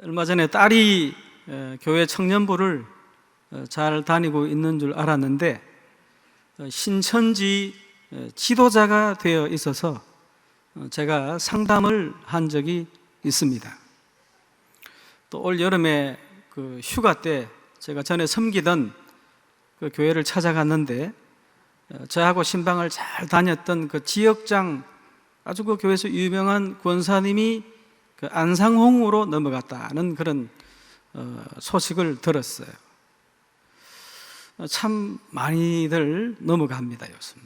얼마 전에 딸이 교회 청년부를 잘 다니고 있는 줄 알았는데 신천지 지도자가 되어 있어서 제가 상담을 한 적이 있습니다. 또 올 여름에 그 휴가 때 제가 전에 섬기던 그 교회를 찾아갔는데 저하고 신방을 잘 다녔던 그 지역장, 아주 그 교회에서 유명한 권사님이 그 안상홍으로 넘어갔다는 그런 소식을 들었어요. 참 많이들 넘어갑니다, 요즘.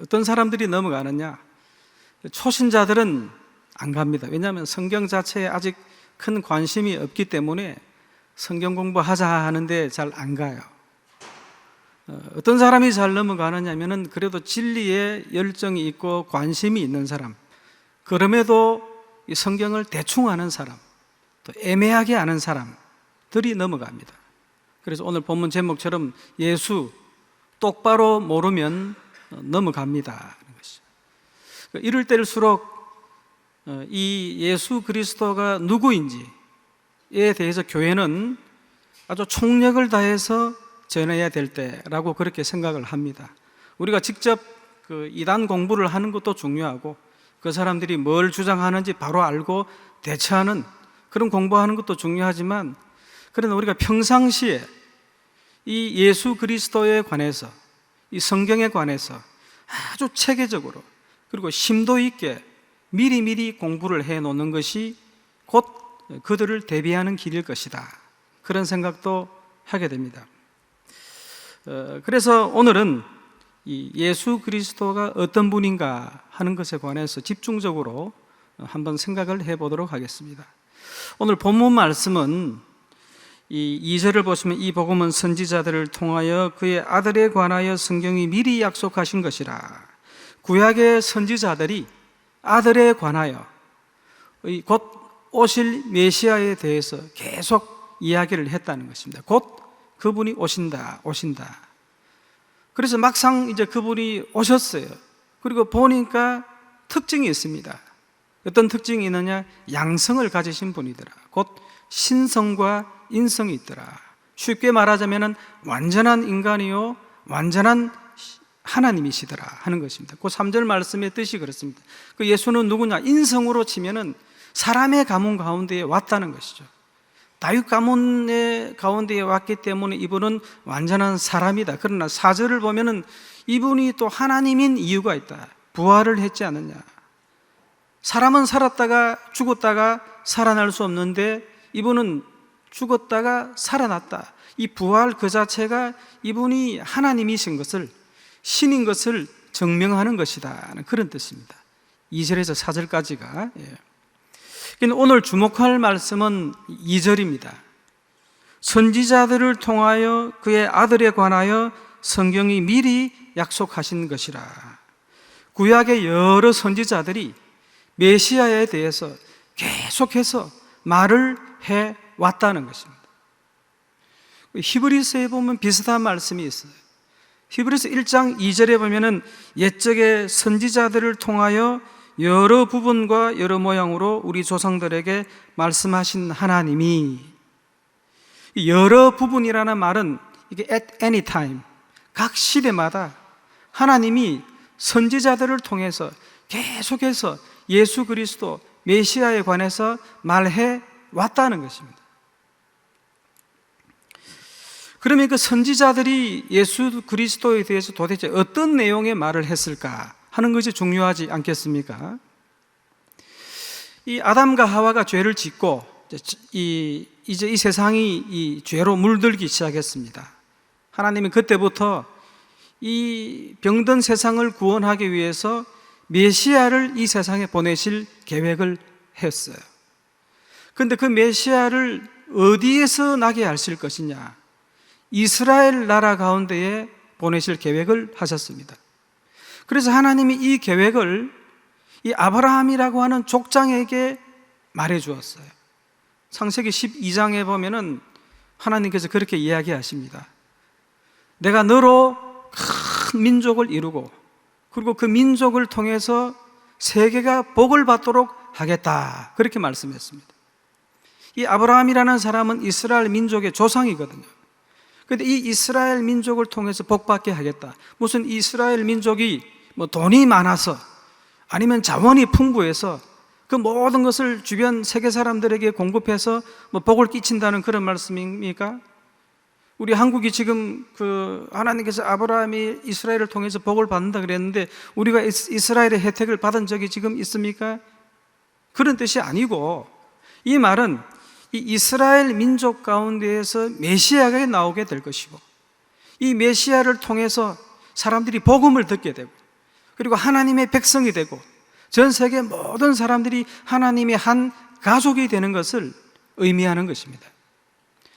어떤 사람들이 넘어가느냐? 초신자들은 안 갑니다. 왜냐하면 성경 자체에 아직 큰 관심이 없기 때문에 성경 공부하자 하는데 잘 안 가요. 어떤 사람이 잘 넘어가느냐면은 그래도 진리에 열정이 있고 관심이 있는 사람, 그럼에도 이 성경을 대충 아는 사람, 또 애매하게 아는 사람들이 넘어갑니다. 그래서 오늘 본문 제목처럼 예수 똑바로 모르면 넘어갑니다. 이럴 때일수록 이 예수 그리스도가 누구인지에 대해서 교회는 아주 총력을 다해서 전해야 될 때라고 그렇게 생각을 합니다. 우리가 직접 그 이단 공부를 하는 것도 중요하고 그 사람들이 뭘 주장하는지 바로 알고 대처하는 그런 공부하는 것도 중요하지만, 그러나 우리가 평상시에 이 예수 그리스도에 관해서, 이 성경에 관해서 아주 체계적으로 그리고 심도 있게 미리미리 공부를 해놓는 것이 곧 그들을 대비하는 길일 것이다, 그런 생각도 하게 됩니다. 그래서 오늘은 이 예수 그리스도가 어떤 분인가 하는 것에 관해서 집중적으로 한번 생각을 해보도록 하겠습니다. 오늘 본문 말씀은 이 2절을 보시면, 이 복음은 선지자들을 통하여 그의 아들에 관하여 성경이 미리 약속하신 것이라. 구약의 선지자들이 아들에 관하여 곧 오실 메시아에 대해서 계속 이야기를 했다는 것입니다. 곧 그분이 오신다. 그래서 막상 이제 그분이 오셨어요. 그리고 보니까 특징이 있습니다. 어떤 특징이 있느냐? 양성을 가지신 분이더라. 곧 신성과 인성이 있더라. 쉽게 말하자면 완전한 인간이요 완전한 하나님이시더라 하는 것입니다. 그 3절 말씀의 뜻이 그렇습니다. 그 예수는 누구냐? 인성으로 치면은 사람의 가문 가운데에 왔다는 것이죠. 다윗 가문의 가운데에 왔기 때문에 이분은 완전한 사람이다. 그러나 4절을 보면은 이분이 또 하나님인 이유가 있다. 부활을 했지 않느냐. 사람은 살았다가 죽었다가 살아날 수 없는데 이분은 죽었다가 살아났다. 이 부활 그 자체가 이분이 하나님이신 것을, 신인 것을 증명하는 것이다, 그런 뜻입니다. 2절에서 4절까지가. 오늘 주목할 말씀은 2절입니다. 선지자들을 통하여 그의 아들에 관하여 성경이 미리 약속하신 것이라. 구약의 여러 선지자들이 메시아에 대해서 계속해서 말을 해왔다는 것입니다. 히브리서에 보면 비슷한 말씀이 있어요. 히브리서 1장 2절에 보면은 옛적의 선지자들을 통하여 여러 부분과 여러 모양으로 우리 조상들에게 말씀하신 하나님이, 여러 부분이라는 말은 이게 at any time, 각 시대마다 하나님이 선지자들을 통해서 계속해서 예수 그리스도 메시아에 관해서 말해 왔다는 것입니다. 그러면 그 선지자들이 예수 그리스도에 대해서 도대체 어떤 내용의 말을 했을까 하는 것이 중요하지 않겠습니까? 이 아담과 하와가 죄를 짓고 이제 이 세상이 이 죄로 물들기 시작했습니다. 하나님은 그때부터 이 병든 세상을 구원하기 위해서 메시아를 이 세상에 보내실 계획을 했어요. 그런데 그 메시아를 어디에서 나게 하실 것이냐? 이스라엘 나라 가운데에 보내실 계획을 하셨습니다. 그래서 하나님이 이 계획을 이 아브라함이라고 하는 족장에게 말해 주었어요. 창세기 12장에 보면은 하나님께서 그렇게 이야기하십니다. 내가 너로 큰 민족을 이루고 그리고 그 민족을 통해서 세계가 복을 받도록 하겠다, 그렇게 말씀했습니다. 이 아브라함이라는 사람은 이스라엘 민족의 조상이거든요. 그런데 이 이스라엘 민족을 통해서 복받게 하겠다. 무슨 이스라엘 민족이 뭐 돈이 많아서 아니면 자원이 풍부해서 그 모든 것을 주변 세계 사람들에게 공급해서 뭐 복을 끼친다는 그런 말씀입니까? 우리 한국이 지금 하나님께서 아브라함이 이스라엘을 통해서 복을 받는다 그랬는데 우리가 이스라엘의 혜택을 받은 적이 지금 있습니까? 그런 뜻이 아니고, 이 말은 이 이스라엘 민족 가운데에서 메시아가 나오게 될 것이고, 이 메시아를 통해서 사람들이 복음을 듣게 되고, 그리고 하나님의 백성이 되고, 전 세계 모든 사람들이 하나님의 한 가족이 되는 것을 의미하는 것입니다.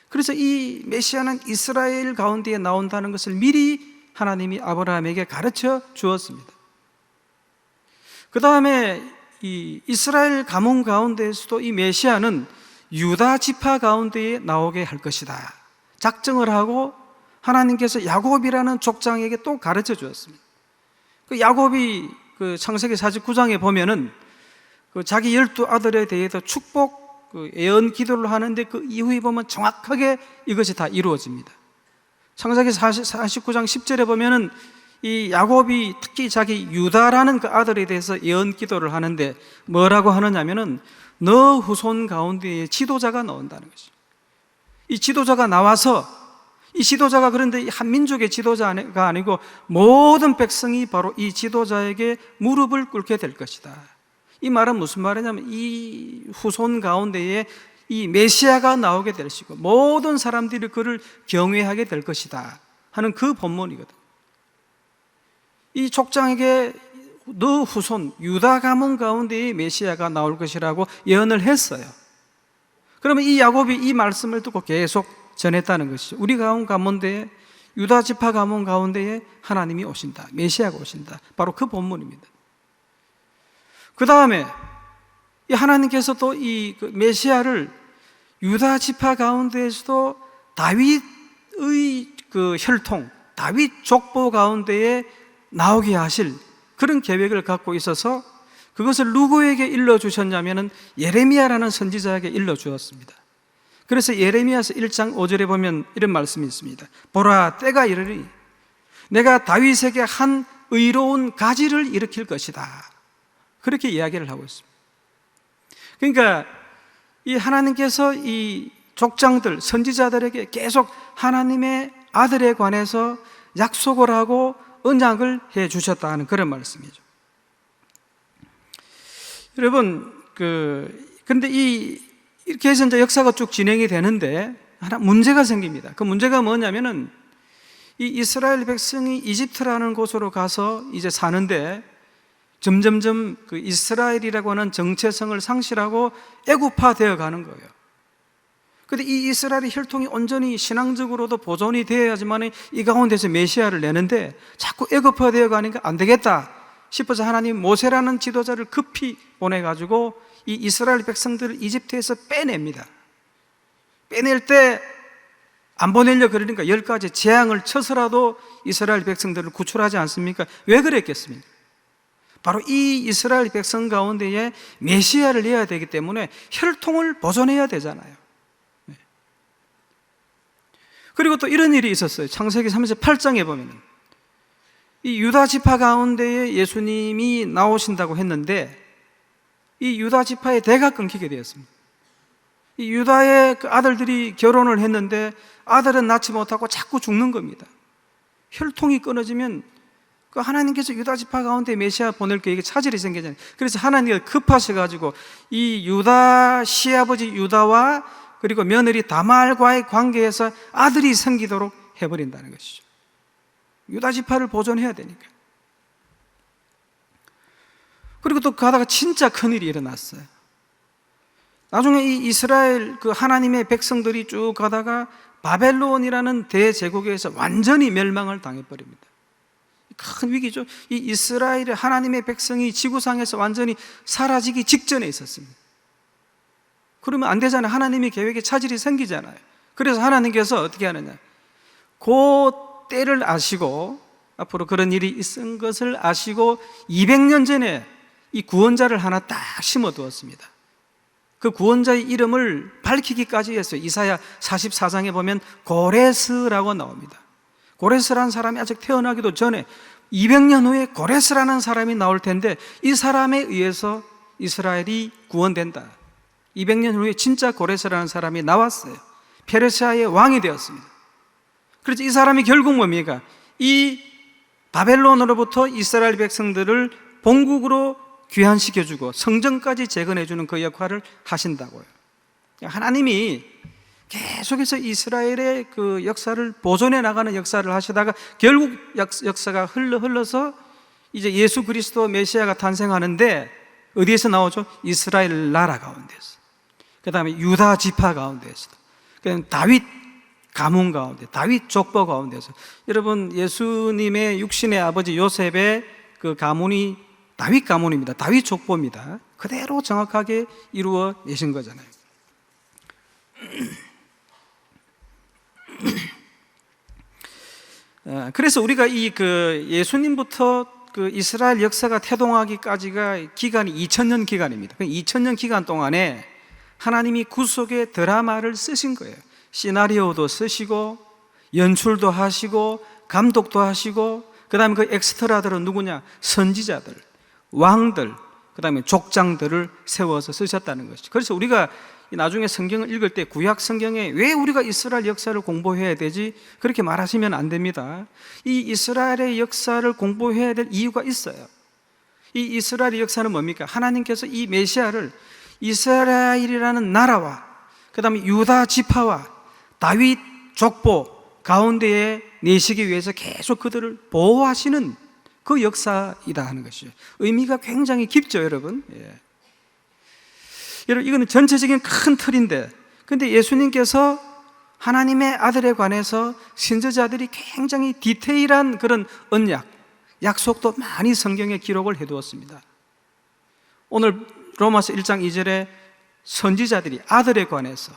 그래서 이 메시아는 이스라엘 가운데에 나온다는 것을 미리 하나님이 아브라함에게 가르쳐 주었습니다. 그 다음에 이 이스라엘 가문 가운데에서도 이 메시아는 유다 지파 가운데에 나오게 할 것이다 작정을 하고 하나님께서 야곱이라는 족장에게 또 가르쳐 주었습니다. 그 야곱이 창세기 49장에 보면은 자기 12아들에 대해서 축복 예언 기도를 하는데 그 이후에 보면 정확하게 이것이 다 이루어집니다. 창세기 49장 10절에 보면은 이 야곱이 특히 자기 유다라는 그 아들에 대해서 예언 기도를 하는데 뭐라고 하느냐면은 너 후손 가운데에 지도자가 나온다는 것이죠. 이 지도자가 나와서, 이 지도자가 그런데 한 민족의 지도자가 아니고 모든 백성이 바로 이 지도자에게 무릎을 꿇게 될 것이다. 이 말은 무슨 말이냐면 이 후손 가운데에 이 메시아가 나오게 될 것이고 모든 사람들이 그를 경외하게 될 것이다 하는 그 본문이거든요. 이 족장에게 너 후손 유다 가문 가운데에 메시아가 나올 것이라고 예언을 했어요. 그러면 이 야곱이 이 말씀을 듣고 계속 전했다는 것이죠. 우리 가운데에 유다 지파 가문 가운데에 하나님이 오신다, 메시아가 오신다, 바로 그 본문입니다. 그 다음에 이 하나님께서 또 이 메시아를 유다 지파 가운데에서도 다윗의 그 혈통, 다윗 족보 가운데에 나오게 하실 그런 계획을 갖고 있어서 그것을 누구에게 일러주셨냐면은 예레미야라는 선지자에게 일러주었습니다. 그래서 예레미야서 1장 5절에 보면 이런 말씀이 있습니다. 보라, 때가 이르리 내가 다윗에게 한 의로운 가지를 일으킬 것이다. 그렇게 이야기를 하고 있습니다. 그러니까 이 하나님께서 이 족장들, 선지자들에게 계속 하나님의 아들에 관해서 약속을 하고 언약을 해 주셨다는 그런 말씀이죠. 여러분, 근데 이렇게 해서 이제 역사가 쭉 진행이 되는데 하나 문제가 생깁니다. 그 문제가 뭐냐면은 이 이스라엘 백성이 이집트라는 곳으로 가서 이제 사는데 점점점 그 이스라엘이라고 하는 정체성을 상실하고 애국화 되어 가는 거예요. 근데 이 이스라엘의 혈통이 온전히 신앙적으로도 보존이 되어야지만 이 가운데서 메시아를 내는데 자꾸 애국화 되어 가니까 안 되겠다 싶어서 하나님 모세라는 지도자를 급히 보내가지고 이 이스라엘 백성들을 이집트에서 빼냅니다. 빼낼 때 안 보내려고 그러니까 10가지 재앙을 쳐서라도 이스라엘 백성들을 구출하지 않습니까? 왜 그랬겠습니까? 바로 이 이스라엘 백성 가운데에 메시아를 내야 되기 때문에 혈통을 보존해야 되잖아요. 그리고 또 이런 일이 있었어요. 창세기 38장에 보면 이 유다 지파 가운데에 예수님이 나오신다고 했는데 이 유다 지파의 대가 끊기게 되었습니다. 이 유다의 그 아들들이 결혼을 했는데 아들은 낳지 못하고 자꾸 죽는 겁니다. 혈통이 끊어지면 그 하나님께서 유다 지파 가운데 메시아 보낼 계획에 차질이 생기잖아요. 그래서 하나님이 급하셔가지고 이 유다 시아버지 유다와 그리고 며느리 다말과의 관계에서 아들이 생기도록 해버린다는 것이죠. 유다 지파를 보존해야 되니까. 그리고 또 가다가 진짜 큰일이 일어났어요. 나중에 이 이스라엘 그 하나님의 백성들이 쭉 가다가 바벨론이라는 대제국에서 완전히 멸망을 당해버립니다. 큰 위기죠. 이 이스라엘의 하나님의 백성이 지구상에서 완전히 사라지기 직전에 있었습니다. 그러면 안 되잖아요. 하나님의 계획에 차질이 생기잖아요. 그래서 하나님께서 어떻게 하느냐, 그 때를 아시고 앞으로 그런 일이 있은 것을 아시고 200년 전에 이 구원자를 하나 딱 심어두었습니다. 그 구원자의 이름을 밝히기까지 했어요. 이사야 44장에 보면 고레스라고 나옵니다. 고레스라는 사람이 아직 태어나기도 전에 200년 후에 고레스라는 사람이 나올 텐데 이 사람에 의해서 이스라엘이 구원된다. 200년 후에 진짜 고레스라는 사람이 나왔어요. 페르시아의 왕이 되었습니다. 그래서 이 사람이 결국 뭡니까? 이 바벨론으로부터 이스라엘 백성들을 본국으로 귀환시켜주고 성전까지 재건해주는 그 역할을 하신다고요. 하나님이 계속해서 이스라엘의 그 역사를 보존해 나가는 역사를 하시다가 결국 역사가 흘러서 이제 예수 그리스도 메시아가 탄생하는데 어디에서 나오죠? 이스라엘 나라 가운데서, 그 다음에 유다 지파 가운데서, 그 다음에 다윗 가문 가운데, 다윗 족보 가운데서. 여러분, 예수님의 육신의 아버지 요셉의 그 가문이 다윗 가문입니다. 다윗 족보입니다. 그대로 정확하게 이루어 내신 거잖아요. 그래서 우리가 이 그 예수님부터 그 이스라엘 역사가 태동하기까지가 기간이 2000년 기간입니다. 2000년 기간 동안에 하나님이 구속의 드라마를 쓰신 거예요. 시나리오도 쓰시고 연출도 하시고 감독도 하시고, 그 다음에 그 엑스트라들은 누구냐? 선지자들, 왕들, 그 다음에 족장들을 세워서 쓰셨다는 것이죠. 그래서 우리가 나중에 성경을 읽을 때 구약 성경에 왜 우리가 이스라엘 역사를 공부해야 되지? 그렇게 말하시면 안 됩니다. 이 이스라엘의 역사를 공부해야 될 이유가 있어요. 이 이스라엘의 역사는 뭡니까? 하나님께서 이 메시아를 이스라엘이라는 나라와 그 다음에 유다 지파와 다윗 족보 가운데에 내시기 위해서 계속 그들을 보호하시는 그 역사이다 하는 것이죠. 의미가 굉장히 깊죠, 여러분. 예. 여러분, 이거는 전체적인 큰 틀인데, 근데 예수님께서 하나님의 아들에 관해서 선지자들이 굉장히 디테일한 그런 언약, 약속도 많이 성경에 기록을 해두었습니다. 오늘 로마서 1장 2절에 선지자들이 아들에 관해서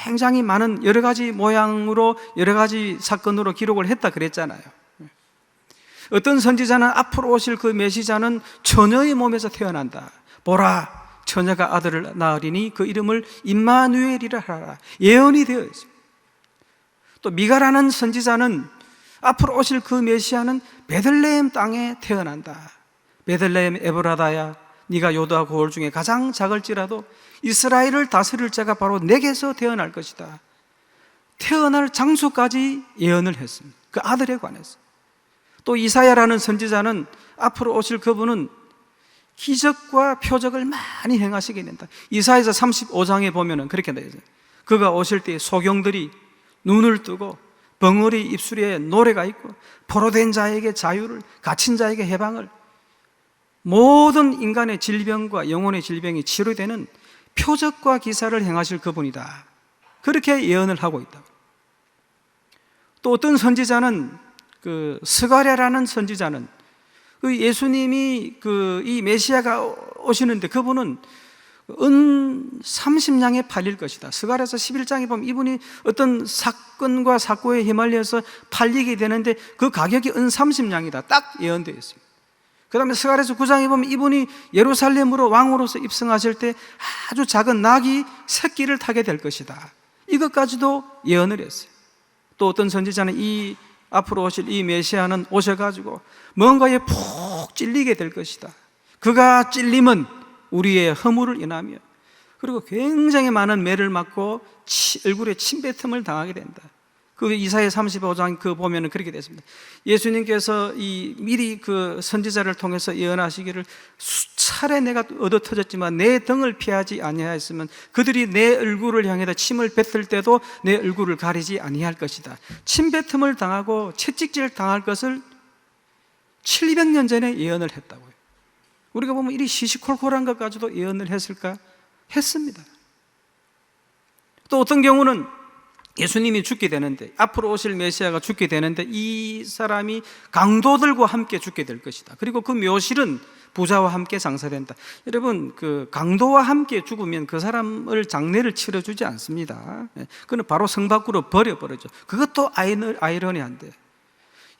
굉장히 많은 여러 가지 모양으로 여러 가지 사건으로 기록을 했다 그랬잖아요. 어떤 선지자는 앞으로 오실 그 메시자는 처녀의 몸에서 태어난다. 보라, 처녀가 아들을 낳으리니 그 이름을 임마누엘이라 하라. 예언이 되어 있습니다. 또 미가라는 선지자는 앞으로 오실 그 메시아는 베들레헴 땅에 태어난다. 베들레헴 에브라다야, 네가 유다 고을 중에 가장 작을지라도 이스라엘을 다스릴 자가 바로 내게서 태어날 것이다. 태어날 장소까지 예언을 했습니다. 그 아들에 관해서. 또 이사야라는 선지자는 앞으로 오실 그분은 기적과 표적을 많이 행하시게 된다. 이사야서 35장에 보면은 그렇게 되어 있어요. 그가 오실 때 소경들이 눈을 뜨고 벙어리 입술에 노래가 있고 포로된 자에게 자유를, 갇힌 자에게 해방을, 모든 인간의 질병과 영혼의 질병이 치료되는 표적과 기사를 행하실 그분이다. 그렇게 예언을 하고 있다. 또 어떤 선지자는 그 스가랴라는 선지자는 그 예수님이 이 메시아가 오시는데 그분은 은 30냥에 팔릴 것이다. 스가랴서 11장에 보면 이분이 어떤 사건과 사고에 휘말려서 팔리게 되는데 그 가격이 은 30냥이다. 딱 예언되어 있습니다. 그 다음에 스가랴서 9장에 보면 이분이 예루살렘으로 왕으로서 입성하실 때 아주 작은 낙이 새끼를 타게 될 것이다. 이것까지도 예언을 했어요. 또 어떤 선지자는 이 앞으로 오실 이 메시아는 오셔가지고 뭔가에 푹 찔리게 될 것이다. 그가 찔림은 우리의 허물을 인하며, 그리고 굉장히 많은 매를 맞고 얼굴에 침뱉음을 당하게 된다. 그 이사야 35장 그 보면은 그렇게 됐습니다. 예수님께서 미리 그 선지자를 통해서 예언하시기를 수차례 내가 얻어 터졌지만 내 등을 피하지 아니하였으면 그들이 내 얼굴을 향해서 침을 뱉을 때도 내 얼굴을 가리지 아니할 것이다. 침뱉음을 당하고 채찍질 당할 것을 700년 전에 예언을 했다고요. 우리가 보면 이리 시시콜콜한 것까지도 예언을 했을까? 했습니다. 또 어떤 경우는 예수님이 죽게 되는데, 앞으로 오실 메시아가 죽게 되는데 이 사람이 강도들과 함께 죽게 될 것이다. 그리고 그 묘실은 부자와 함께 장사된다. 여러분, 그 강도와 함께 죽으면 그 사람을 장례를 치러주지 않습니다. 그는 바로 성 밖으로 버려버리죠. 그것도 아이러니한데,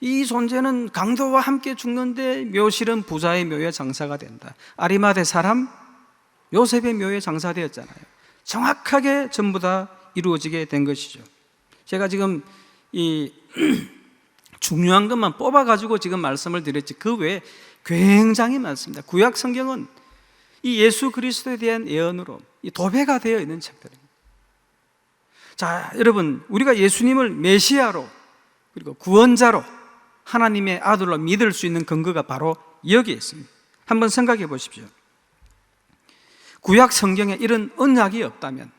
이 존재는 강도와 함께 죽는데 묘실은 부자의 묘에 장사가 된다. 아리마대 사람, 요셉의 묘에 장사되었잖아요. 정확하게 전부 다 이루어지게 된 것이죠. 제가 지금 이 중요한 것만 뽑아가지고 지금 말씀을 드렸지 그 외에 굉장히 많습니다. 구약 성경은 이 예수 그리스도에 대한 예언으로 이 도배가 되어 있는 책들입니다. 자, 여러분, 우리가 예수님을 메시아로 그리고 구원자로 하나님의 아들로 믿을 수 있는 근거가 바로 여기에 있습니다. 한번 생각해 보십시오. 구약 성경에 이런 언약이 없다면,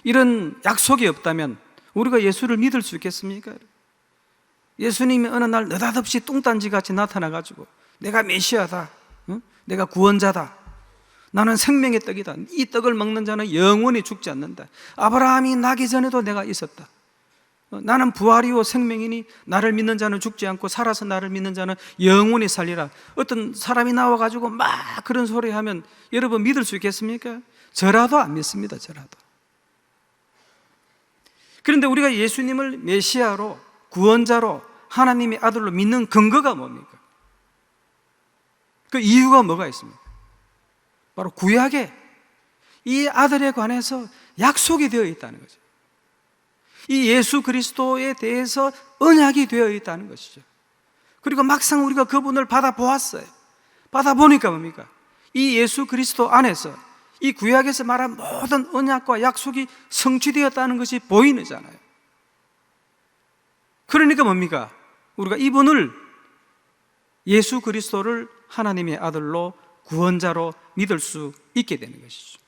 이런 약속이 없다면 우리가 예수를 믿을 수 있겠습니까? 예수님이 어느 날 느닷없이 뚱딴지같이 나타나가지고 내가 메시아다, 내가 구원자다, 나는 생명의 떡이다, 이 떡을 먹는 자는 영원히 죽지 않는다, 아브라함이 나기 전에도 내가 있었다, 나는 부활이요 생명이니 나를 믿는 자는 죽지 않고 살아서 나를 믿는 자는 영원히 살리라. 어떤 사람이 나와가지고 막 그런 소리 하면 여러분 믿을 수 있겠습니까? 저라도 안 믿습니다. 저라도. 그런데 우리가 예수님을 메시아로 구원자로 하나님의 아들로 믿는 근거가 뭡니까? 그 이유가 뭐가 있습니까? 바로 구약에 이 아들에 관해서 약속이 되어 있다는 거죠. 이 예수 그리스도에 대해서 언약이 되어 있다는 것이죠. 그리고 막상 우리가 그분을 받아보았어요. 받아보니까 뭡니까? 이 예수 그리스도 안에서 이 구약에서 말한 모든 언약과 약속이 성취되었다는 것이 보이잖아요. 그러니까 뭡니까? 우리가 이분을 예수 그리스도를 하나님의 아들로 구원자로 믿을 수 있게 되는 것이죠.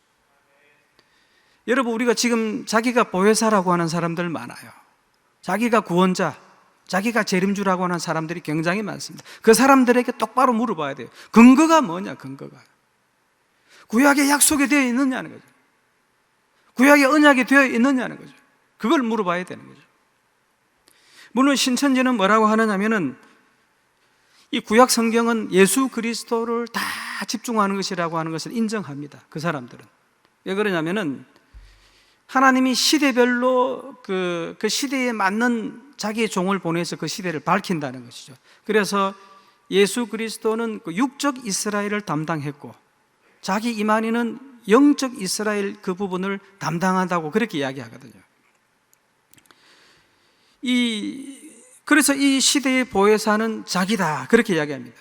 여러분, 우리가 지금 자기가 보혜사라고 하는 사람들 많아요. 자기가 구원자, 자기가 재림주라고 하는 사람들이 굉장히 많습니다. 그 사람들에게 똑바로 물어봐야 돼요. 근거가 뭐냐, 근거가. 구약에 약속이 되어 있느냐는 거죠. 구약에 언약이 되어 있느냐는 거죠. 그걸 물어봐야 되는 거죠. 물론 신천지는 뭐라고 하느냐면은 이 구약 성경은 예수 그리스도를 다 집중하는 것이라고 하는 것을 인정합니다. 그 사람들은. 왜 그러냐면은 하나님이 시대별로 그 시대에 맞는 자기의 종을 보내서 그 시대를 밝힌다는 것이죠. 그래서 예수 그리스도는 그 육적 이스라엘을 담당했고 자기 이만희는 영적 이스라엘 그 부분을 담당한다고 그렇게 이야기하거든요. 그래서 이 시대의 보혜사는 자기다 그렇게 이야기합니다.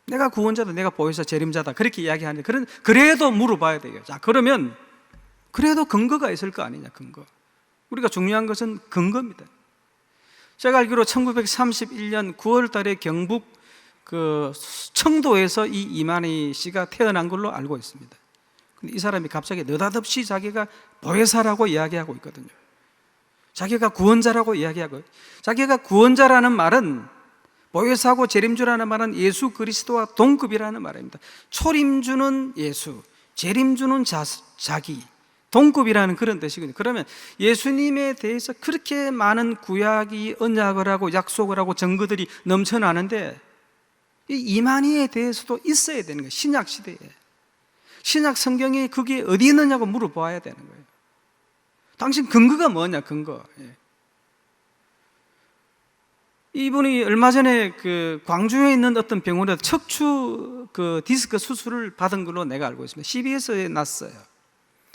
내가 구원자다, 내가 보혜사 재림자다 그렇게 이야기하는데 그래도 물어봐야 돼요. 자, 그러면 그래도 근거가 있을 거 아니냐, 근거. 우리가 중요한 것은 근거입니다. 제가 알기로 1931년 9월 달에 경북 그 청도에서 이 이만희 씨가 태어난 걸로 알고 있습니다. 근데 이 사람이 갑자기 느닷없이 자기가 보혜사라고 이야기하고 있거든요. 자기가 구원자라고 이야기하고, 자기가 구원자라는 말은 보혜사고 재림주라는 말은 예수 그리스도와 동급이라는 말입니다. 초림주는 예수, 재림주는 자기, 동급이라는 그런 뜻이거든요. 그러면 예수님에 대해서 그렇게 많은 구약이 언약을 하고 약속을 하고 증거들이 넘쳐나는데 이 이만희에 대해서도 있어야 되는 거예요. 신약 시대에. 신약 성경에 그게 어디 있느냐고 물어봐야 되는 거예요. 당신 근거가 뭐냐, 근거. 이분이 얼마 전에 그 광주에 있는 어떤 병원에서 척추 그 디스크 수술을 받은 걸로 내가 알고 있습니다. CBS에 났어요.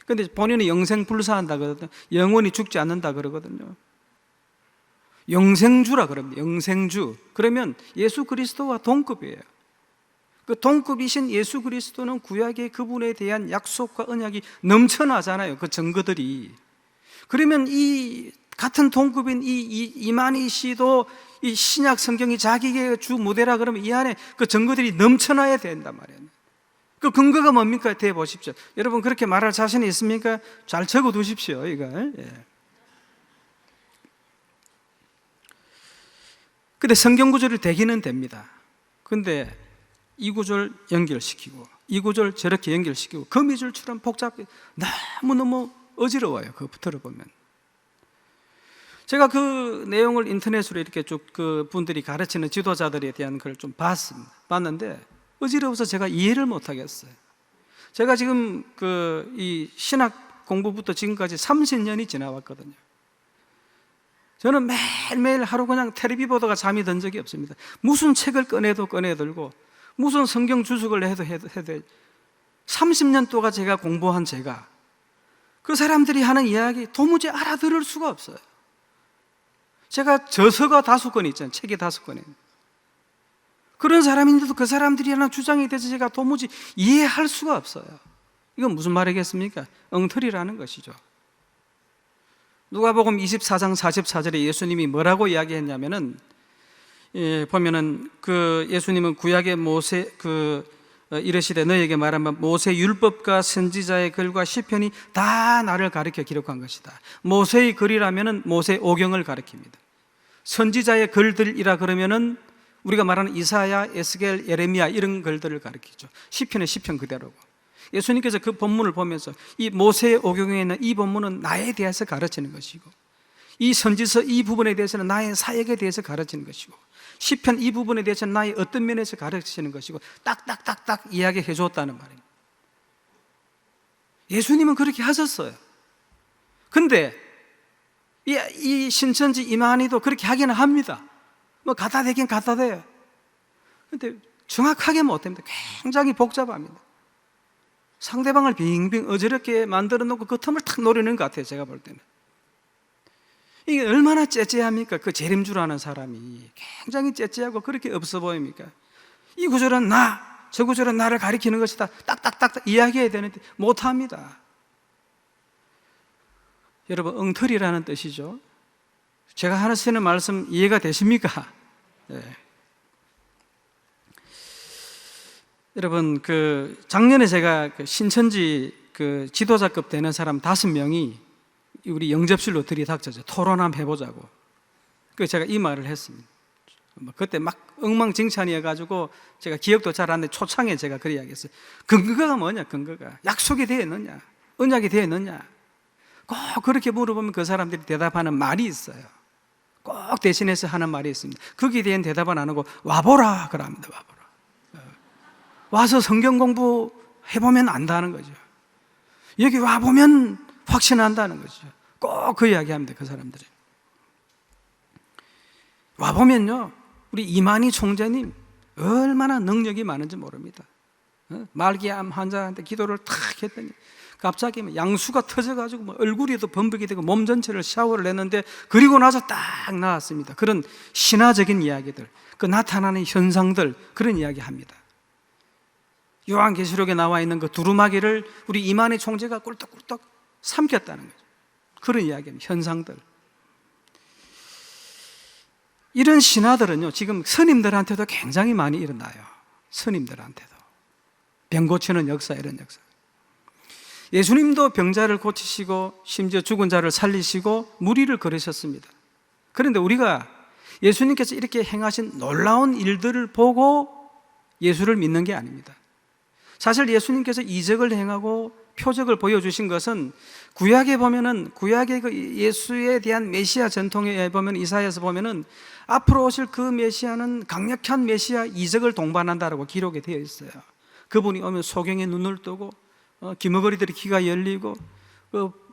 근데 본인이 영생 불사한다 그러거든요. 영원히 죽지 않는다 그러거든요. 영생주라 그럽니다. 영생주. 그러면 예수 그리스도와 동급이에요. 그 동급이신 예수 그리스도는 구약의 그분에 대한 약속과 언약이 넘쳐나잖아요. 그 증거들이. 그러면 이 같은 동급인 이만희 씨도 이 신약 성경이 자기의 주 모델이라 그러면 이 안에 그 증거들이 넘쳐나야 된단 말이에요. 그 근거가 뭡니까? 대해 보십시오. 여러분 그렇게 말할 자신이 있습니까? 잘 적어 두십시오, 이걸. 근데 성경 구절을 대기는 됩니다. 근데 이 구절 연결시키고 이 구절 저렇게 연결시키고 거미줄처럼 복잡해 너무너무 어지러워요. 그거 들어보면. 제가 그 내용을 인터넷으로 이렇게 쭉 그 분들이 가르치는 지도자들에 대한 걸 좀 봤는데 어지러워서 제가 이해를 못 하겠어요. 제가 지금 이 신학 공부부터 지금까지 30년이 지나왔거든요. 저는 매일매일 하루 그냥 텔레비 보다가 잠이 든 적이 없습니다. 무슨 책을 꺼내들고 무슨 성경 주석을 해도 30년 동안 제가 공부한 제가 그 사람들이 하는 이야기 도무지 알아들을 수가 없어요. 제가 저서가 5권 있잖아요. 책이 5권에. 그런 사람인데도 그 사람들이 하는 주장에 대해서 제가 도무지 이해할 수가 없어요. 이건 무슨 말이겠습니까? 엉터리라는 것이죠. 누가복음 24장 44절에 예수님이 뭐라고 이야기했냐면은, 보면은 그 예수님은 구약의 모세 이르시되 너에게 말하면 모세 율법과 선지자의 글과 시편이 다 나를 가리켜 기록한 것이다. 모세의 글이라면은 모세 오경을 가리킵니다. 선지자의 글들이라 그러면은 우리가 말하는 이사야, 에스겔, 예레미야 이런 글들을 가리키죠. 시편은 시편 그대로고. 예수님께서 그 본문을 보면서 이 모세의 오경에 있는 이 본문은 나에 대해서 가르치는 것이고, 이 선지서 이 부분에 대해서는 나의 사역에 대해서 가르치는 것이고, 시편 이 부분에 대해서는 나의 어떤 면에서 가르치는 것이고, 딱딱딱딱 이야기해 줬다는 말입니다. 예수님은 그렇게 하셨어요. 근데 이 신천지 이만희도 그렇게 하기는 합니다. 뭐 갖다 대긴 갖다 대요. 근데 정확하게 못합니다. 굉장히 복잡합니다. 상대방을 빙빙 어지럽게 만들어 놓고 그 틈을 탁 노리는 것 같아요. 제가 볼 때는 이게 얼마나 째째합니까? 그 재림줄 아는 사람이 굉장히 째째하고 그렇게 없어 보입니까? 이 구절은 나, 저 구절은 나를 가리키는 것이다. 딱딱딱 이야기해야 되는데 못합니다. 여러분, 엉터리라는 뜻이죠. 제가 하시는 말씀 이해가 되십니까? 네. 여러분, 작년에 제가 신천지 지도자급 되는 사람 5명이 우리 영접실로 들이닥쳐서 토론 한번 해보자고. 제가 이 말을 했습니다. 그때 막 엉망진창이어가지고 제가 기억도 잘 안 나는데 초창에 제가 그래 이야기했어요. 근거가 뭐냐, 근거가. 약속이 되어 있느냐, 언약이 되어 있느냐. 꼭 그렇게 물어보면 그 사람들이 대답하는 말이 있어요. 꼭 대신해서 하는 말이 있습니다. 거기에 대한 대답은 안 하고 와보라 그럽니다. 와보라. 와서 성경 공부 해보면 안다는 거죠. 여기 와보면 확신한다는 거죠. 꼭 그 이야기합니다. 그 사람들이. 와보면요, 우리 이만희 총재님 얼마나 능력이 많은지 모릅니다. 말기암 환자한테 기도를 탁 했더니 갑자기 양수가 터져가지고 뭐 얼굴에도 범벅이 되고 몸 전체를 샤워를 했는데, 그리고 나서 딱 나왔습니다. 그런 신화적인 이야기들, 그 나타나는 현상들, 그런 이야기 합니다. 요한계시록에 나와 있는 그 두루마기를 우리 이만희 총재가 꿀떡꿀떡 삼켰다는 거죠. 그런 이야기입니다. 현상들. 이런 신화들은요, 지금 스님들한테도 굉장히 많이 일어나요. 스님들한테도. 병 고치는 역사, 이런 역사. 예수님도 병자를 고치시고 심지어 죽은 자를 살리시고 무리를 걸으셨습니다. 그런데 우리가 예수님께서 이렇게 행하신 놀라운 일들을 보고 예수를 믿는 게 아닙니다. 사실 예수님께서 이적을 행하고 표적을 보여주신 것은 구약에 보면은, 구약의 그 예수에 대한 메시아 전통에 보면, 이사야에서 보면은 앞으로 오실 그 메시아는 강력한 메시아 이적을 동반한다라고 기록이 되어 있어요. 그분이 오면 소경의 눈을 뜨고 귀머거리들의 귀가 열리고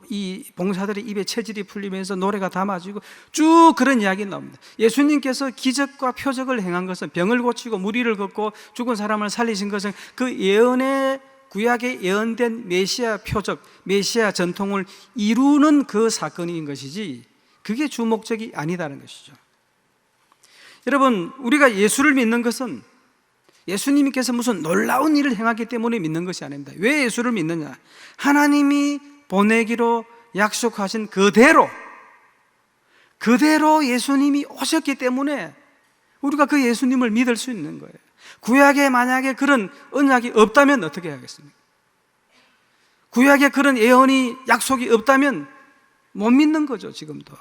이 봉사들의 입에 체질이 풀리면서 노래가 담아지고 쭉 그런 이야기 나옵니다. 예수님께서 기적과 표적을 행한 것은, 병을 고치고 무리를 걷고 죽은 사람을 살리신 것은 그 예언의, 구약에 예언된 메시아 표적, 메시아 전통을 이루는 그 사건인 것이지, 그게 주 목적이 아니다는 것이죠. 여러분, 우리가 예수를 믿는 것은 예수님께서 무슨 놀라운 일을 행하기 때문에 믿는 것이 아닙니다. 왜 예수를 믿느냐? 하나님이 보내기로 약속하신 그대로 예수님이 오셨기 때문에 우리가 그 예수님을 믿을 수 있는 거예요. 구약에 만약에 그런 언약이 없다면 어떻게 하겠습니까? 구약에 그런 예언이, 약속이 없다면 못 믿는 거죠. 지금도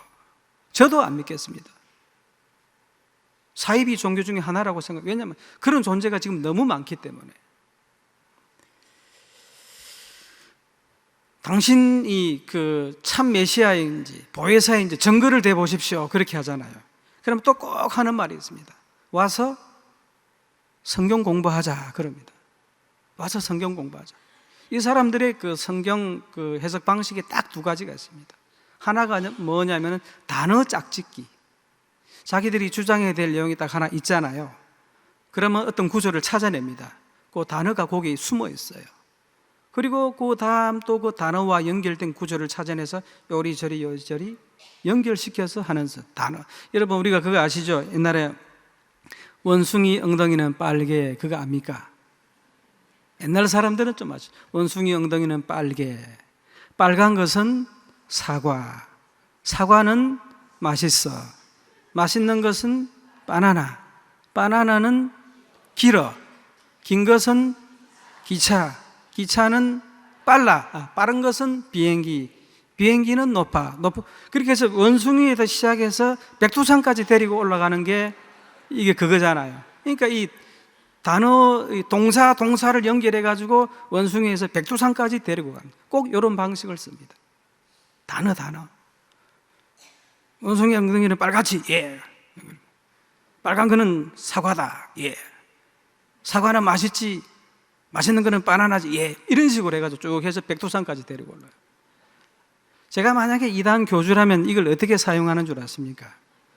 저도 안 믿겠습니다. 사이비 종교 중에 하나라고 생각해요. 왜냐하면 그런 존재가 지금 너무 많기 때문에. 당신이 참 메시아인지 보혜사인지 증거를 대보십시오, 그렇게 하잖아요. 그럼 또 꼭 하는 말이 있습니다. 와서 성경 공부하자 그럽니다. 와서 성경 공부하자. 이 사람들의 그 성경 해석 방식이 딱 2가지가 있습니다. 하나가 뭐냐면 단어 짝짓기. 자기들이 주장해야 될 내용이 딱 하나 있잖아요. 그러면 어떤 구조를 찾아냅니다. 그 단어가 거기에 숨어 있어요. 그리고 그 다음 또 그 단어와 연결된 구조를 찾아내서 요리저리 요리저리 연결시켜서 하는 단어. 여러분 우리가 그거 아시죠? 옛날에 원숭이 엉덩이는 빨개, 그거 압니까? 옛날 사람들은 좀 아시죠? 원숭이 엉덩이는 빨개. 빨간 것은 사과. 사과는 맛있어. 맛있는 것은 바나나. 바나나는 길어. 긴 것은 기차. 기차는 빨라. 빠른 것은 비행기. 비행기는 높아. 그렇게 해서 원숭이에서 시작해서 백두산까지 데리고 올라가는 게 이게 그거잖아요. 그러니까 이 단어, 동사를 연결해가지고 원숭이에서 백두산까지 데리고 갑니다. 꼭 이런 방식을 씁니다. 단어. 원숭이 엉덩이는 빨갛지? 예. 빨간 거는 사과다. 예. 사과는 맛있지? 맛있는 거는 바나나지? 예. 이런 식으로 해가지고 쭉 해서 백두산까지 데리고 올라요. 제가 만약에 이단 교주라면 이걸 어떻게 사용하는 줄 아십니까?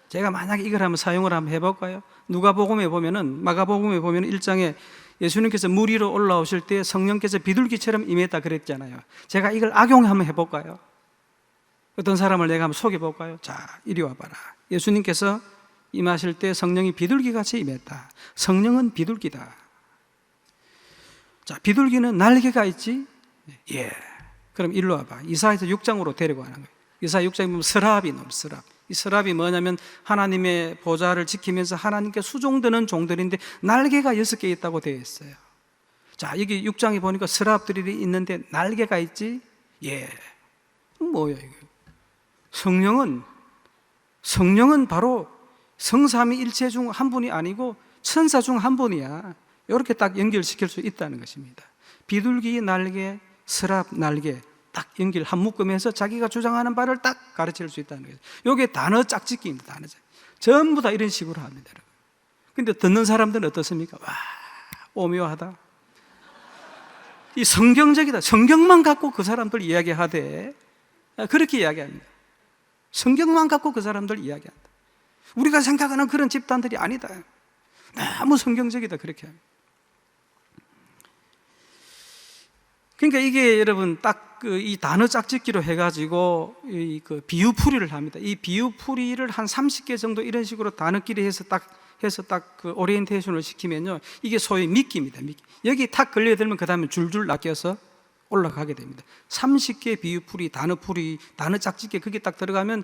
제가 만약에 이걸 한번 사용을 한번 해볼까요? 누가복음에 보면은, 마가복음에 보면 1장에 예수님께서 물 위로 올라오실 때 성령께서 비둘기처럼 임했다 그랬잖아요. 제가 이걸 악용 한번 해볼까요? 어떤 사람을 내가 한번 속여볼까요? 자, 이리 와봐라. 예수님께서 임하실 때 성령이 비둘기같이 임했다. 성령은 비둘기다. 자, 비둘기는 날개가 있지? 예. 그럼 일로 와봐. 이사야서 6장으로 데리고 가는 거예요. 이사야 6장에 보면 스랍이 나옵니다. 스랍. 이 스랍이 뭐냐면 하나님의 보좌를 지키면서 하나님께 수종드는 종들인데 날개가 6개 있다고 되어 있어요. 자, 여기 6장에 보니까 스랍들이 있는데 날개가 있지? 예. 뭐야 이거? 성령은 바로 성삼위일체 중 한 분이 아니고 천사 중 한 분이야. 이렇게 딱 연결시킬 수 있다는 것입니다. 비둘기 날개, 스랍 날개 딱 연결 한 묶음해서 자기가 주장하는 바를 딱 가르칠 수 있다는 거예요. 이게 단어 짝짓기입니다. 단어 짝짓기. 전부 다 이런 식으로 합니다. 근데 듣는 사람들은 어떻습니까? 와, 오묘하다. 이 성경적이다. 성경만 갖고 그 사람들 이야기하되 그렇게 이야기합니다. 성경만 갖고 그 사람들 이야기한다. 우리가 생각하는 그런 집단들이 아니다. 너무 성경적이다. 그렇게 합니다. 그러니까 이게 여러분 딱 이 단어 짝짓기로 해가지고 그 비유풀이를 합니다. 이 비유풀이를 한 30개 정도 이런 식으로 단어끼리 해서 딱 그 오리엔테이션을 시키면요. 이게 소위 미끼입니다. 미끼. 여기 탁 걸려들면 그 다음에 줄줄 낚여서 올라가게 됩니다. 30개 비유풀이, 단어풀이, 단어 짝짓기 그게 딱 들어가면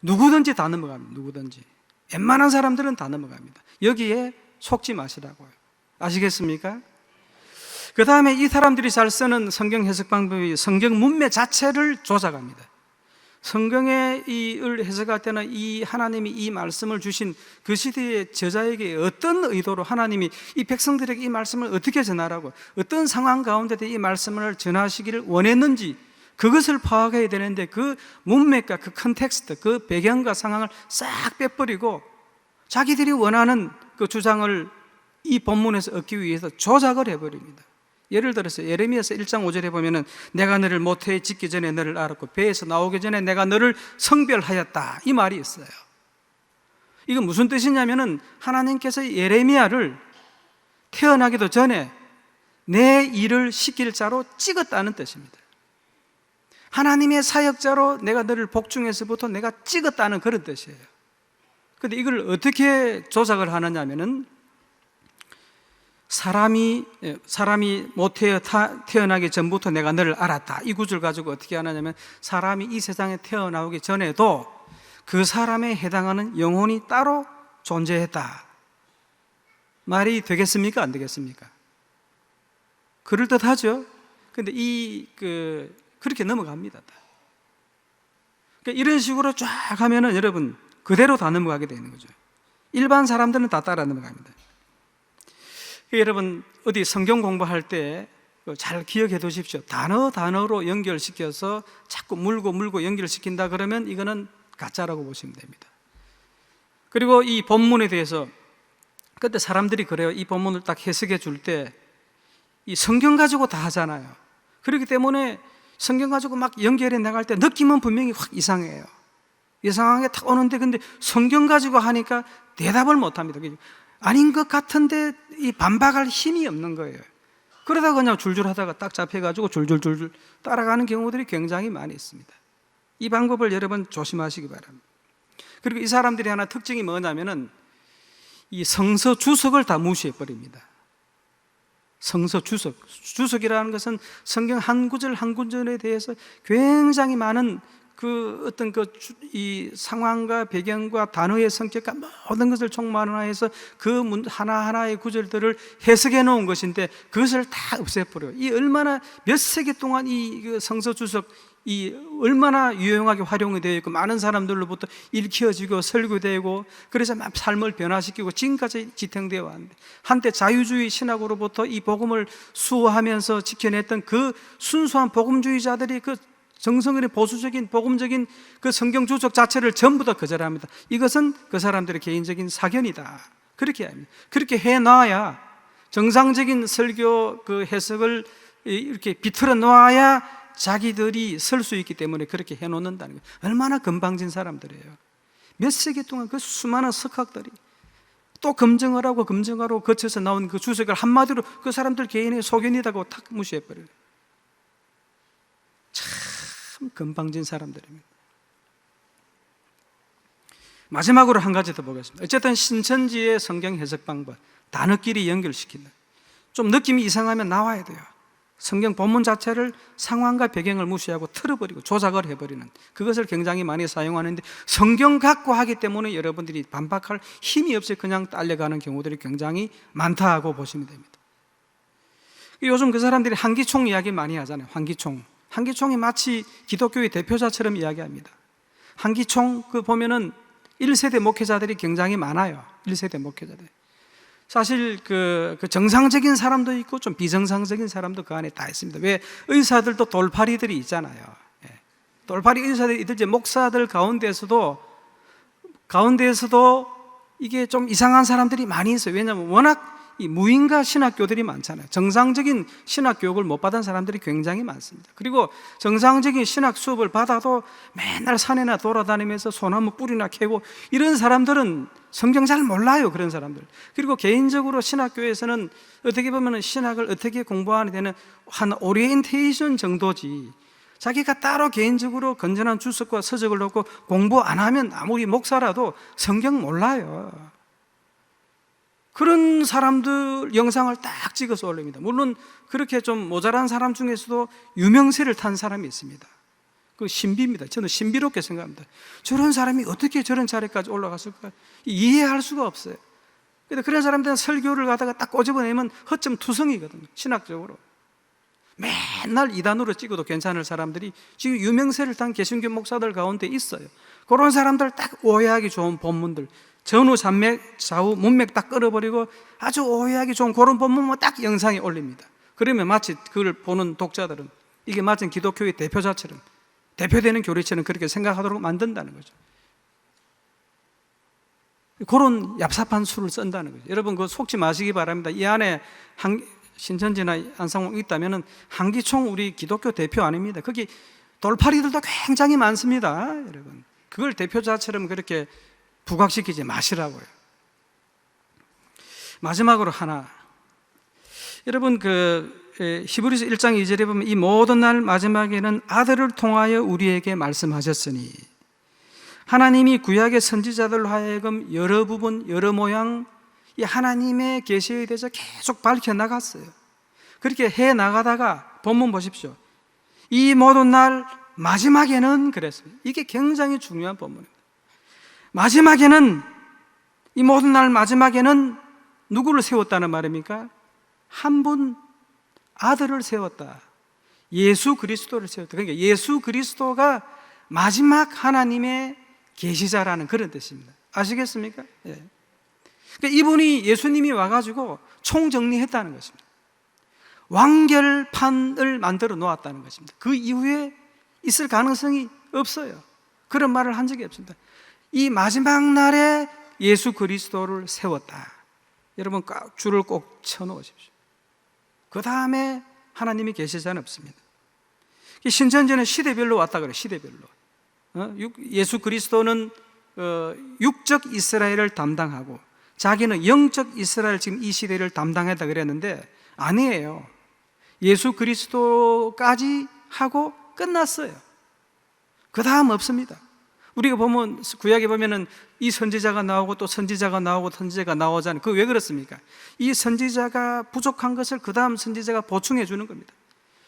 누구든지 다 넘어갑니다. 누구든지. 웬만한 사람들은 다 넘어갑니다. 여기에 속지 마시라고요. 아시겠습니까? 그 다음에 이 사람들이 잘 쓰는 성경 해석 방법이 성경 문맥 자체를 조작합니다. 성경의 이을 해석할 때는 이 하나님이 이 말씀을 주신 그 시대의 저자에게 어떤 의도로 하나님이 이 백성들에게 이 말씀을 어떻게 전하라고 어떤 상황 가운데 이 말씀을 전하시기를 원했는지 그것을 파악해야 되는데 그 문맥과 그 컨텍스트, 그 배경과 상황을 싹 빼버리고 자기들이 원하는 그 주장을 이 본문에서 얻기 위해서 조작을 해버립니다. 예를 들어서 예레미야서 1장 5절에 보면은 내가 너를 모태에 짓기 전에 너를 알았고 배에서 나오기 전에 내가 너를 성별하였다 이 말이 있어요. 이건 무슨 뜻이냐면은 하나님께서 예레미야를 태어나기도 전에 내 일을 시킬 자로 찍었다는 뜻입니다. 하나님의 사역자로 내가 너를 복중에서부터 내가 찍었다는 그런 뜻이에요. 그런데 이걸 어떻게 조작을 하느냐 하면은 사람이 모태에 태어나기 전부터 내가 너를 알았다. 이 구절 가지고 어떻게 하느냐면 사람이 이 세상에 태어나오기 전에도 그 사람에 해당하는 영혼이 따로 존재했다. 말이 되겠습니까? 안 되겠습니까? 그럴듯하죠? 근데 그렇게 넘어갑니다. 그러니까 이런 식으로 쫙 하면은 여러분 그대로 다 넘어가게 되는 거죠. 일반 사람들은 다 따라 넘어갑니다. 여러분 어디 성경 공부할 때 잘 기억해 두십시오. 단어로 연결시켜서 자꾸 물고 연결시킨다 그러면 이거는 가짜라고 보시면 됩니다. 그리고 이 본문에 대해서 그때 사람들이 그래요. 이 본문을 딱 해석해 줄 때 이 성경 가지고 다 하잖아요. 그렇기 때문에 성경 가지고 막 연결해 나갈 때 느낌은 분명히 확 이상해요. 이상하게 딱 오는데 근데 성경 가지고 하니까 대답을 못 합니다. 아닌 것 같은데 이 반박할 힘이 없는 거예요. 그러다가 그냥 줄줄 하다가 딱 잡혀가지고 줄줄줄줄 따라가는 경우들이 굉장히 많이 있습니다. 이 방법을 여러분 조심하시기 바랍니다. 그리고 이 사람들이 하나 특징이 뭐냐면은 이 성서 주석을 다 무시해버립니다. 성서 주석. 주석이라는 것은 성경 한 구절 한 구절에 대해서 굉장히 많은 그 어떤 이 상황과 배경과 단어의 성격과 모든 것을 총괄화해서 그 하나하나의 구절들을 해석해 놓은 것인데 그것을 다 없애버려요. 이 얼마나 몇 세기 동안 이 성서 주석 이 얼마나 유용하게 활용이 되어 있고 많은 사람들로부터 읽혀지고 설교되고 그래서 막 삶을 변화시키고 지금까지 지탱되어 왔는데 한때 자유주의 신학으로부터 이 복음을 수호하면서 지켜냈던 그 순수한 복음주의자들이 그 정성의 보수적인 복음적인 그 성경 주석 자체를 전부 다 거절합니다. 이것은 그 사람들의 개인적인 사견이다. 그렇게 합니다. 그렇게 해놔야 정상적인 설교 그 해석을 이렇게 비틀어 놓아야 자기들이 설 수 있기 때문에 그렇게 해놓는다는 거예요. 얼마나 건방진 사람들이에요. 몇 세기 동안 그 수많은 석학들이 또 검증하라고 거쳐서 나온 그 주석을 한마디로 그 사람들 개인의 소견이라고 탁 무시해버려요. 참 건방진 사람들입니다. 마지막으로 한 가지 더 보겠습니다. 어쨌든 신천지의 성경 해석 방법 단어끼리 연결시킨다. 좀 느낌이 이상하면 나와야 돼요. 성경 본문 자체를 상황과 배경을 무시하고 틀어버리고 조작을 해버리는 그것을 굉장히 많이 사용하는데 성경 갖고 하기 때문에 여러분들이 반박할 힘이 없이 그냥 딸려가는 경우들이 굉장히 많다고 보시면 됩니다. 요즘 그 사람들이 한기총 이야기 많이 하잖아요. 한기총이 마치 기독교의 대표자처럼 이야기합니다. 한기총 그 보면은 1세대 목회자들이 굉장히 많아요. 1세대 목회자들. 사실 그 정상적인 사람도 있고 좀 비정상적인 사람도 그 안에 다 있습니다. 왜 의사들도 돌팔이들이 있잖아요. 돌팔이 의사들이 있든지 목사들 가운데에서도 이게 좀 이상한 사람들이 많이 있어요. 왜냐하면 워낙 이 무인가 신학교들이 많잖아요. 정상적인 신학 교육을 못 받은 사람들이 굉장히 많습니다. 그리고 정상적인 신학 수업을 받아도 맨날 산에나 돌아다니면서 소나무 뿌리나 캐고 이런 사람들은 성경 잘 몰라요. 그런 사람들. 그리고 개인적으로 신학교에서는 어떻게 보면 신학을 어떻게 공부하는 데는 한 오리엔테이션 정도지 자기가 따로 개인적으로 건전한 주석과 서적을 놓고 공부 안 하면 아무리 목사라도 성경 몰라요. 그런 사람들 영상을 딱 찍어서 올립니다. 물론 그렇게 좀 모자란 사람 중에서도 유명세를 탄 사람이 있습니다. 그 신비입니다. 저는 신비롭게 생각합니다. 저런 사람이 어떻게 저런 자리까지 올라갔을까 이해할 수가 없어요. 근데 그런 사람들은 설교를 가다가 딱 꼬집어내면 허점투성이거든요. 신학적으로 맨날 이단으로 찍어도 괜찮을 사람들이 지금 유명세를 탄 개신교 목사들 가운데 있어요. 그런 사람들 딱 오해하기 좋은 본문들 전후 잔맥, 좌우 문맥 딱 끌어버리고 아주 오해하기 좋은 그런 본문만 딱 영상에 올립니다. 그러면 마치 그걸 보는 독자들은 이게 마치 기독교의 대표자처럼 대표되는 교리처럼 그렇게 생각하도록 만든다는 거죠. 그런 얍삽한 수를 쓴다는 거죠. 여러분 그거 속지 마시기 바랍니다. 이 안에 신천지나 안상홍 있다면 한기총 우리 기독교 대표 아닙니다. 거기 돌팔이들도 굉장히 많습니다. 여러분 그걸 대표자처럼 그렇게 부각시키지 마시라고요. 마지막으로 하나, 여러분 히브리서 1장 2절에 보면 이 모든 날 마지막에는 아들을 통하여 우리에게 말씀하셨으니 하나님이 구약의 선지자들로 하여금 여러 부분 여러 모양 이 하나님의 계시에 대해서 계속 밝혀나갔어요. 그렇게 해나가다가 본문 보십시오. 이 모든 날 마지막에는 그랬습니다. 이게 굉장히 중요한 본문입니다. 마지막에는 이 모든 날 마지막에는 누구를 세웠다는 말입니까? 한 분 아들을 세웠다. 예수 그리스도를 세웠다. 그러니까 예수 그리스도가 마지막 하나님의 계시자라는 그런 뜻입니다. 아시겠습니까? 예. 그러니까 이분이 예수님이 와가지고 총정리했다는 것입니다. 완결판을 만들어 놓았다는 것입니다. 그 이후에 있을 가능성이 없어요. 그런 말을 한 적이 없습니다. 이 마지막 날에 예수 그리스도를 세웠다. 여러분 줄을 꼭 쳐놓으십시오. 그 다음에 하나님이 계시자는 없습니다. 신천지는 시대별로 왔다 그래요. 시대별로. 예수 그리스도는 육적 이스라엘을 담당하고 자기는 영적 이스라엘 지금 이 시대를 담당했다 그랬는데 아니에요. 예수 그리스도까지 하고 끝났어요. 그 다음 없습니다. 우리가 보면 구약에 보면은 이 선지자가 나오고 또 선지자가 나오고 선지자가 나오잖아요. 그거 왜 그렇습니까? 이 선지자가 부족한 것을 그 다음 선지자가 보충해 주는 겁니다.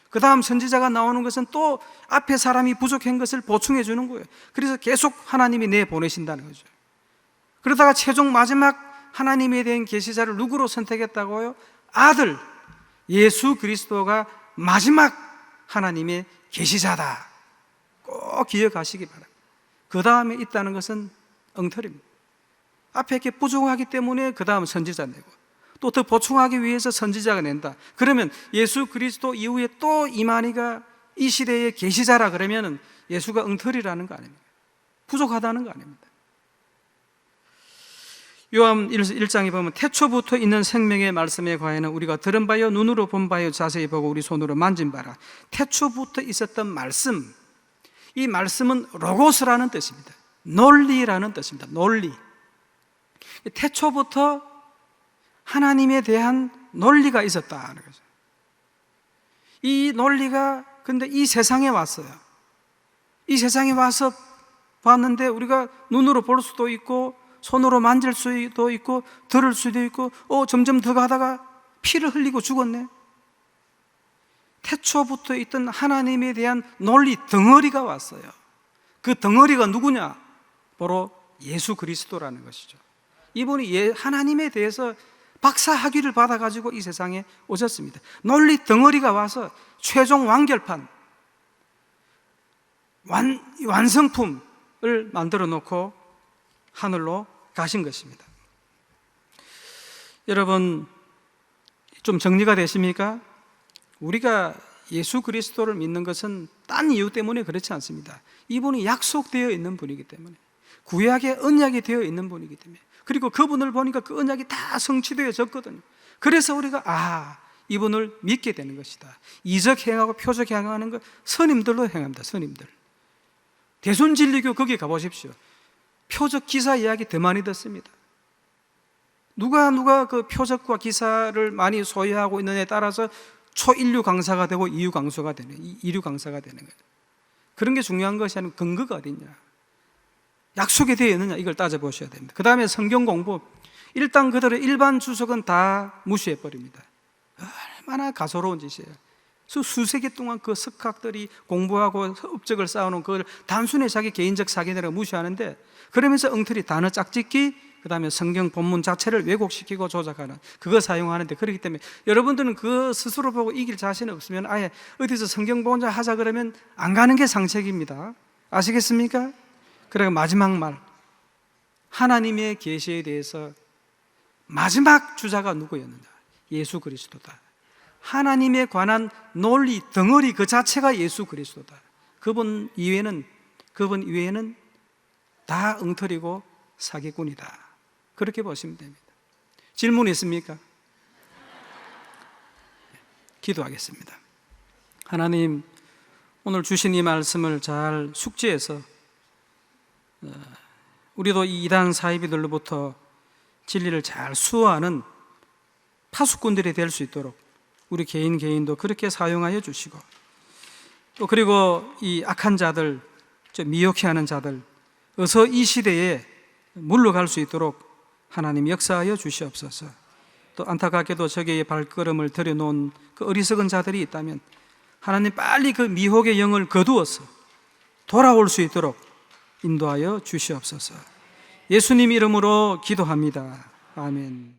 그 다음 선지자가 나오는 것은 또 앞에 사람이 부족한 것을 보충해 주는 거예요. 그래서 계속 하나님이 내보내신다는 거죠. 그러다가 최종 마지막 하나님에 대한 계시자를 누구로 선택했다고요? 아들 예수 그리스도가 마지막 하나님의 계시자다. 꼭 기억하시기 바랍니다. 그 다음에 있다는 것은 엉터리입니다. 앞에 이렇게 부족하기 때문에 그 다음 선지자 내고 또 더 보충하기 위해서 선지자가 낸다. 그러면 예수 그리스도 이후에 또 이만희가 이 시대의 계시자라 그러면 예수가 엉터리라는 거 아닙니까? 부족하다는 거 아닙니다. 요한 1장에 보면 태초부터 있는 생명의 말씀에 관하여는 우리가 들은 바요 눈으로 본 바요 자세히 보고 우리 손으로 만진 바라. 태초부터 있었던 말씀, 이 말씀은 로고스라는 뜻입니다. 논리라는 뜻입니다. 논리. 태초부터 하나님에 대한 논리가 있었다는 거죠. 이 논리가 근데 이 세상에 왔어요. 이 세상에 와서 봤는데 우리가 눈으로 볼 수도 있고 손으로 만질 수도 있고 들을 수도 있고 점점 더 가다가 피를 흘리고 죽었네. 태초부터 있던 하나님에 대한 논리 덩어리가 왔어요. 그 덩어리가 누구냐? 바로 예수 그리스도라는 것이죠. 이분이 하나님에 대해서 박사학위를 받아가지고 이 세상에 오셨습니다. 논리 덩어리가 와서 최종 완결판, 완성품을 만들어 놓고 하늘로 가신 것입니다. 여러분, 좀 정리가 되십니까? 우리가 예수 그리스도를 믿는 것은 딴 이유 때문에 그렇지 않습니다. 이분이 약속되어 있는 분이기 때문에, 구약의 언약이 되어 있는 분이기 때문에, 그리고 그분을 보니까 그 언약이 다 성취되어졌거든요. 그래서 우리가 이분을 믿게 되는 것이다. 이적 행하고 표적 행하는 것 선임들로 행합니다. 선임들. 대손진리교 거기 가보십시오. 표적 기사 이야기 더 많이 듣습니다. 누가 그 표적과 기사를 많이 소유하고 있느냐에 따라서 초일류 강사가 되고 이류 강사가 되는 거예요. 그런 게 중요한 것이 아니고 근거가 어딨냐, 약속이 되어 있느냐, 이걸 따져보셔야 됩니다. 그 다음에 성경 공부, 일단 그들의 일반 주석은 다 무시해버립니다. 얼마나 가소로운 짓이에요. 수세기 동안 그 석학들이 공부하고 업적을 쌓아놓은 그걸 단순히 자기 개인적 사견이라고 무시하는데, 그러면서 엉터리 단어 짝짓기, 그 다음에 성경 본문 자체를 왜곡시키고 조작하는 그거 사용하는데, 그렇기 때문에 여러분들은 그 스스로 보고 이길 자신 없으면 아예 어디서 성경 본자 하자 그러면 안 가는 게 상책입니다. 아시겠습니까? 그러니까 마지막 말, 하나님의 계시에 대해서 마지막 주자가 누구였느냐? 예수 그리스도다. 하나님에 관한 논리 덩어리 그 자체가 예수 그리스도다. 그분 이외에는 다 엉터리고 사기꾼이다. 그렇게 보시면 됩니다. 질문 있습니까? 기도하겠습니다. 하나님, 오늘 주신 이 말씀을 잘 숙지해서 우리도 이 이단 사이비들로부터 진리를 잘 수호하는 파수꾼들이 될 수 있도록 우리 개인도 그렇게 사용하여 주시고, 또 그리고 이 악한 자들, 미혹해하는 자들 어서 이 시대에 물러갈 수 있도록 하나님 역사하여 주시옵소서. 또 안타깝게도 저기에 발걸음을 들여놓은 그 어리석은 자들이 있다면 하나님 빨리 그 미혹의 영을 거두어서 돌아올 수 있도록 인도하여 주시옵소서. 예수님 이름으로 기도합니다. 아멘.